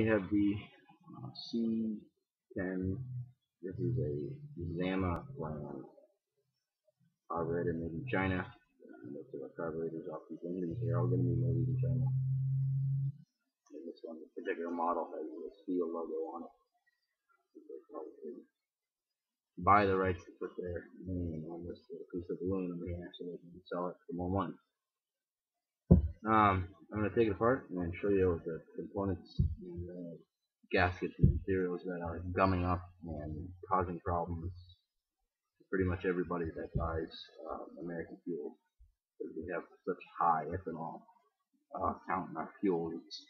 we have the C10. This is a Zama brand carburetor made in China. Most of our carburetors off these engines, they're all going to be made in China. And this one, this particular model, has a steel logo on it. Buy the rights to put their name on this little piece of aluminum here so they can sell it for more money. I'm going to take it apart and show you the components and gaskets and materials that are gumming up and causing problems to pretty much everybody that buys American fuel, because we have such high ethanol count in our fuel. It's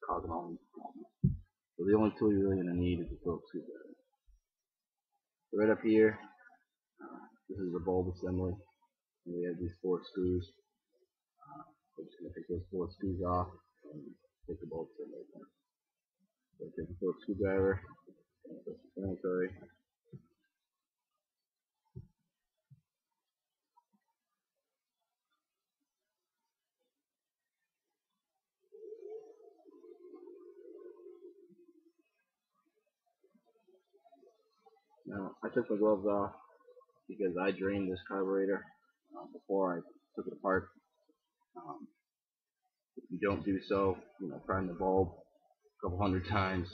causing all these problems. So the only tool you're really going to need is a Phillips screwdriver. So right up here, this is the bulb assembly, and we have these 4 screws. We're just going to take those 4 screws off and take the bulb assembly apart. So take the Phillips screwdriver, and put the sanitary. Now, I took my gloves off because I drained this carburetor before I took it apart. If you don't do so, prime the bulb a couple hundred times,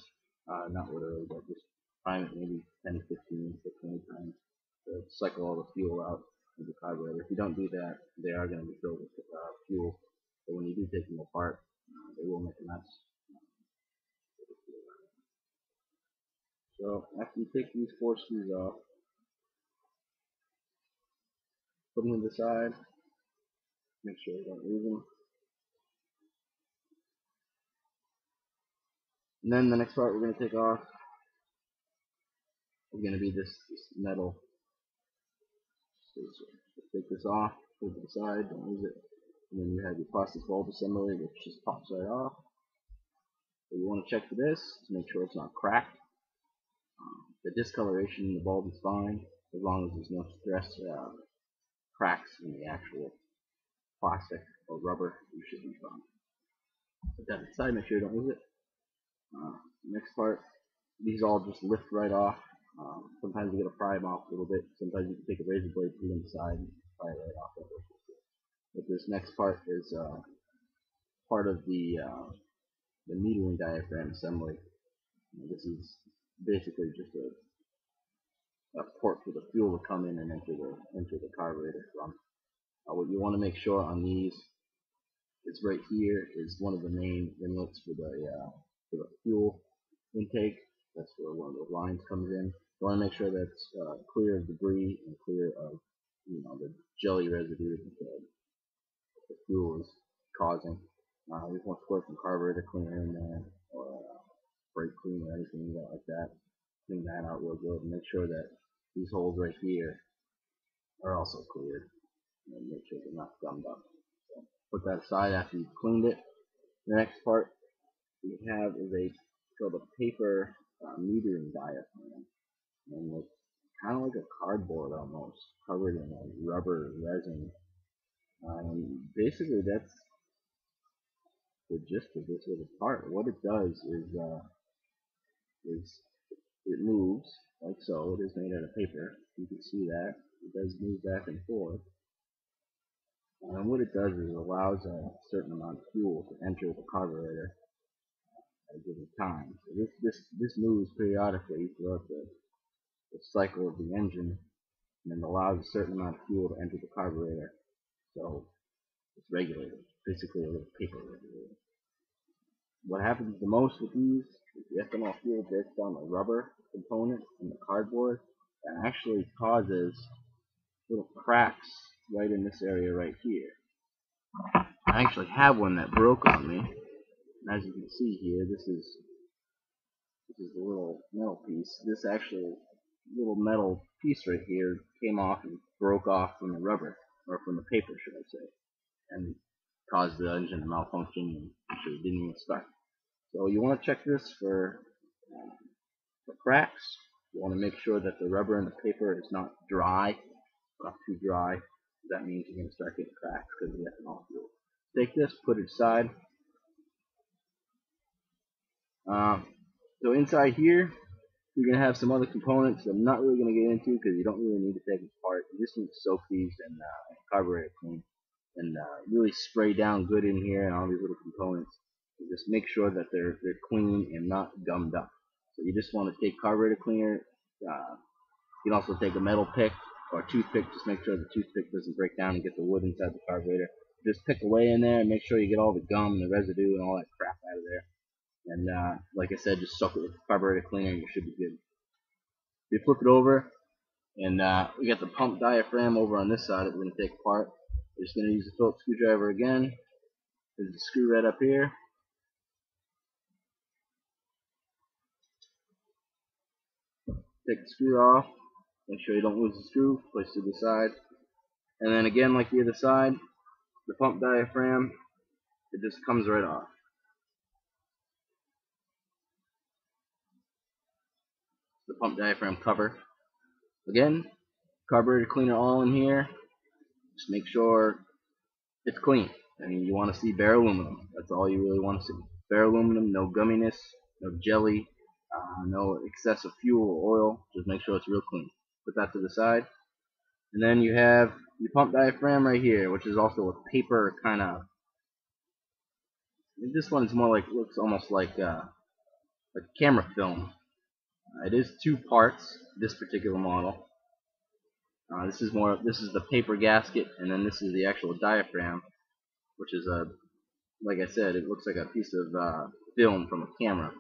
not literally, but just prime it maybe 10, 15, 20 times to cycle all the fuel out of the carburetor. If you don't do that, they are going to be filled with fuel. So when you do take them apart, they will make a mess. So after you take these 4 screws off, put them to the side, make sure you don't lose them. And then the next part we're going to take off is going to be this metal. So take this off, put it to the side, don't lose it. And then you have your plastic bulb assembly, which just pops right off. So you want to check for this to make sure it's not cracked. The discoloration in the bulb is fine as long as there's no stress cracks in the actual plastic or rubber. You should be fine. Put that aside, make sure you don't lose it. Next part, these all just lift right off. Sometimes you got to pry them off a little bit. Sometimes you can take a razor blade, put it inside, and pry it right off. But this next part is part of the metering diaphragm assembly. This is basically just a port for the fuel to come in and enter the carburetor from. What you want to make sure on these is right here is one of the main inlets for the fuel intake. That's where one of those lines comes in. You want to make sure that's clear of debris and clear of the jelly residue that the fuel is causing. We want to squirt some carburetor cleaner in there, or brake cleaner or anything like that. Clean that out real good and make sure that these holes right here are also cleared, and make sure they're not gummed up. So put that aside after you've cleaned it. The next part we have is called a paper metering diaphragm, and it's kind of like a cardboard almost, covered in a rubber resin. And basically that's the gist of this little part. What it does is it moves like so. It is made out of paper. You can see that. It does move back and forth. And what it does is it allows a certain amount of fuel to enter the carburetor at a given time. So this moves periodically throughout the cycle of the engine, and it allows a certain amount of fuel to enter the carburetor. So it's regulated, basically a little paper regulator. What happens the most with these is the ethanol fuel breaks down the rubber component in the cardboard and actually causes little cracks right in this area right here. I actually have one that broke on me, and as you can see here, this is the little metal piece. This actual little metal piece right here came off and broke off from the rubber, or from the paper, should I say, and caused the engine to malfunction and actually didn't even start. So you want to check this for cracks. You want to make sure that the rubber and the paper is not dry, not too dry. That means you're going to start getting cracks because of the ethanol fuel. Take this, put it aside. So inside here, you're going to have some other components that I'm not really going to get into because you don't really need to take them apart. You just need to soak these and carburetor clean and really spray down good in here and all these little components. And just make sure that they're clean and not gummed up. So you just want to take carburetor cleaner. You can also take a metal pick or a toothpick. Just make sure the toothpick doesn't break down and get the wood inside the carburetor. Just pick away in there and make sure you get all the gum and the residue and all that crap out of there. And like I said, just soak it with the carburetor cleaner and you should be good. You flip it over, and we got the pump diaphragm over on this side that we're going to take apart. We're just going to use the Phillips screwdriver again. There's a screw right up here. Take the screw off. Make sure you don't lose the screw. Place it to the side. And then again, like the other side, the pump diaphragm, it just comes right off. The pump diaphragm cover. Again, carburetor cleaner all in here. Just make sure it's clean. I mean, you want to see bare aluminum. That's all you really want to see. Bare aluminum, no gumminess, no jelly, no excessive fuel or oil. Just make sure it's real clean. Put that to the side. And then you have your pump diaphragm right here, which is also a paper kind of. This one's more like, looks almost like camera film. It is two parts, this particular model. This is the paper gasket, and then this is the actual diaphragm, which is like I said, it looks like a piece of film from a camera.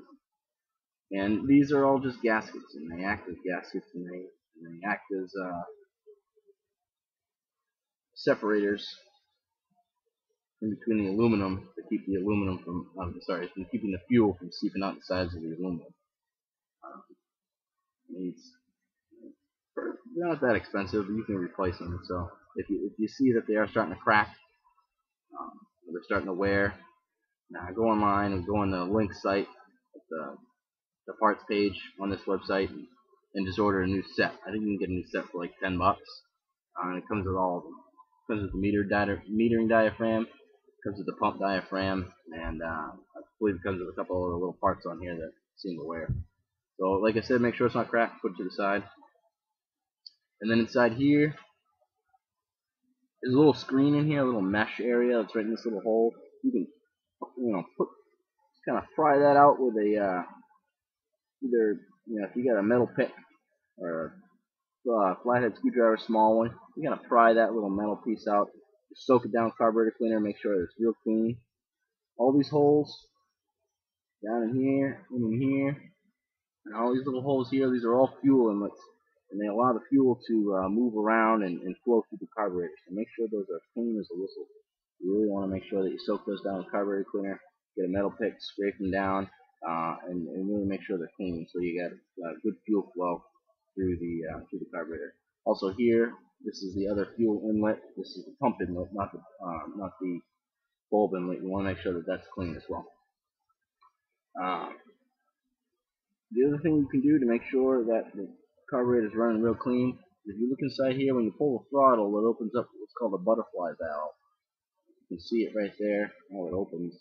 And these are all just gaskets, and they act as gaskets, and they act as separators in between the aluminum to keep the aluminum from, from keeping the fuel from seeping out the sides of the aluminum. They're not that expensive, but you can replace them. So if you see that they are starting to crack, they're starting to wear, now go online and go on the link site, the parts page on this website, and just order a new set. I think you can get a new set for like $10. And it comes with all of them. It comes with the metering diaphragm, comes with the pump diaphragm, and I believe it comes with a couple of little parts on here that seem to wear. So like I said, make sure it's not cracked, put it to the side. And then inside here, there's a little screen in here, a little mesh area that's right in this little hole. You can, just kind of pry that out with a, either, if you got a metal pick or a flathead screwdriver, small one, you gotta pry that little metal piece out. Just soak it down carburetor cleaner, make sure it's real clean. All these holes, down in here, in here, and all these little holes here, these are all fuel inlets, and they allow the fuel to move around and flow through the carburetor. So make sure those are clean as a whistle. You really want to make sure that you soak those down with carburetor cleaner, get a metal pick, scrape them down, and really make sure they're clean so you get good fuel flow through the carburetor. Also here, this is the other fuel inlet. This is the pump inlet, not the bulb inlet. You want to make sure that that's clean as well. The other thing you can do to make sure that the carburetor is running real clean, if you look inside here, when you pull the throttle, it opens up what's called a butterfly valve. You can see it right there, how it opens.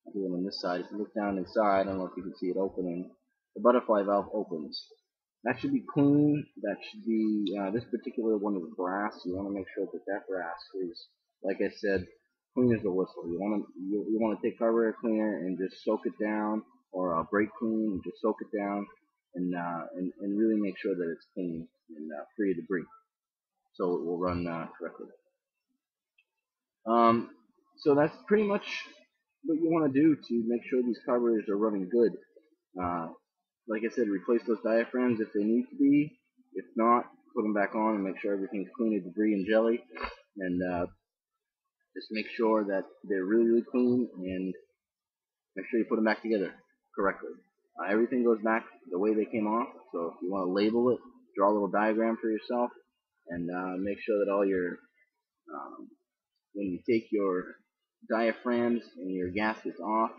I'll do it on this side. If you look down inside, I don't know if you can see it opening. The butterfly valve opens. That should be clean. That should be, this particular one is brass. You want to make sure that that brass is, like I said, clean as a whistle. You want to take carburetor cleaner and just soak it down, or brake clean and just soak it down, and really make sure that it's clean and free of debris, so it will run correctly. So that's pretty much what you want to do to make sure these carburetors are running good. Like I said, replace those diaphragms if they need to be. If not, put them back on and make sure everything's clean of debris and jelly. And just make sure that they're really, really clean, and make sure you put them back together correctly. Everything goes back the way they came off. So if you want to label it, draw a little diagram for yourself, and make sure that all your, when you take your diaphragms and your gaskets off,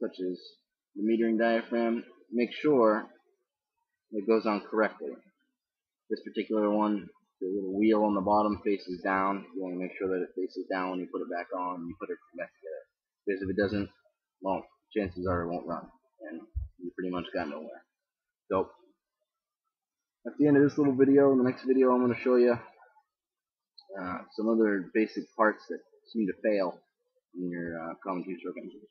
such as the metering diaphragm, make sure it goes on correctly. This particular one, the little wheel on the bottom faces down. You want to make sure that it faces down when you put it back on and you put it back together. Because if it doesn't, well, chances are it won't run, and you pretty much got nowhere. So that's the end of this little video. In the next video, I'm going to show you some other basic parts that seem to fail in your common two-stroke engine.